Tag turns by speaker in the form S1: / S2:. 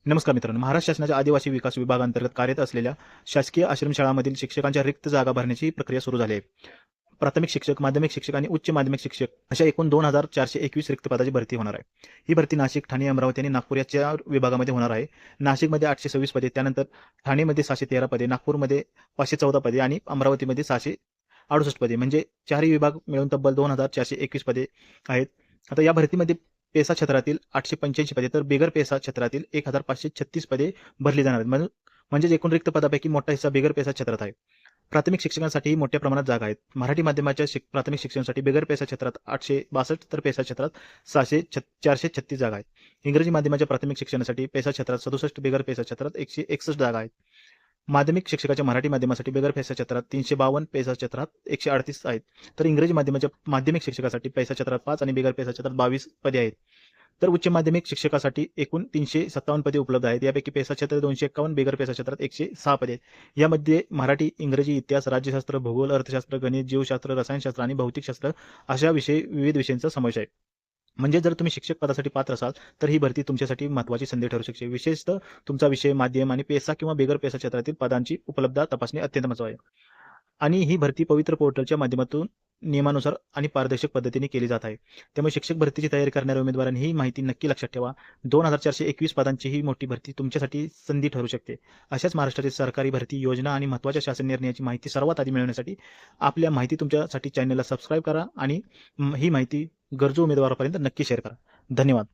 S1: नमस्कार मित्रांनो, महाराष्ट्र शासनाच्या आदिवासी विकास विभागांतर्गत कार्यरत असलेल्या शासकीय आश्रमशाळांमधील शिक्षकांच्या रिक्त जागा भरण्याची प्रक्रिया सुरू झाली आहे. प्राथमिक शिक्षक, माध्यमिक शिक्षक आणि उच्च माध्यमिक शिक्षक अशा एकूण 2421 रिक्त पदाची भरती होणार आहे. ही भरती नाशिक, ठाणे, अमरावती आणि नागपूर या 4 विभागामध्ये होणार आहे. नाशिकमध्ये 826 पदे, त्यानंतर ठाणेमध्ये 613 पदे, नागपूरमध्ये 514 पदे आणि अमरावतीमध्ये 668 पदे, म्हणजे 4ही विभाग मिळून तब्बल 2421 पदे आहेत. आता या भरतीमध्ये पेसा क्षेत्रातील 885 पदे तर बिगर पेसा क्षेत्रातील 1536 पदे भरली जाणार आहेत. म्हणजेच एकूण रिक्त पदापैकी मोठा हिस्सा बिगर पेसा क्षेत्रात आहे. प्राथमिक शिक्षकांसाठी मोठ्या प्रमाणात जागा आहेत. मराठी माध्यमाच्या प्राथमिक शिक्षणासाठी बिगर पेसा क्षेत्रात 862 तर पेसा क्षेत्रात 436 जागा आहेत. इंग्रजी माध्यमाच्या प्राथमिक शिक्षणासाठी पेसा क्षेत्रात 67, बिगर पेसा क्षेत्रात 161 जागा आहेत. माध्यमिक शिक्षकाच्या मराठी माध्यमासाठी बिगर पेसा क्षेत्रात 352, पेसा क्षेत्रात 138 आहेत. तर इंग्रजी माध्यमाच्या माध्यमिक शिक्षकासाठी पेसा क्षेत्रात 5 आणि बिगर पेसा क्षेत्रात 22 पदे आहेत. तर उच्च माध्यमिक शिक्षकासाठी एकूण 357 पदे उपलब्ध आहेत. यापैकी पेसा क्षेत्र 251, बिगर पेसा क्षेत्रात 106 पदे आहेत. यामध्ये मराठी, इंग्रजी, इतिहास, राज्यशास्त्र, भूगोल, अर्थशास्त्र, गणित, जीवशास्त्र, रसायनशास्त्र आणि भौतिकशास्त्र अशा विविध विषयांचा समावेश आहे. म्हणजे जर तुम्ही शिक्षक पदासाठी पात्र असाल तर ही भरती तुमच्यासाठी महत्त्वाची संधी ठरू शकते. विशेषतः तुमचा विषय, माध्यम आणि पेसा किंवा बिगर पेसा क्षेत्रातील पदांची उपलब्धता तपासणे अत्यंत महत्त्वाचे आहे. आणि ही भरती पवित्र पोर्टलच्या माध्यमातून नियमानुसार आणि पारदर्शक पद्धतीने केली जात आहे. त्यामुळे शिक्षक भरतीची तयारी करणाऱ्या उमेदवारांनी ही माहिती नक्की लक्षात ठेवा. 2421 पदांची ही मोठी भरती तुमच्यासाठी संधी ठरू शकते. अशाच महाराष्ट्रातील सरकारी भरती योजना आणि महत्त्वाच्या शासन निर्णयाची माहिती सर्वात आधी मिळवण्यासाठी आपल्या माहिती तुमच्यासाठी चॅनलला सबस्क्राईब करा आणि ही माहिती गरजू उमेदवारापर्यंत नक्की शेअर करा. धन्यवाद.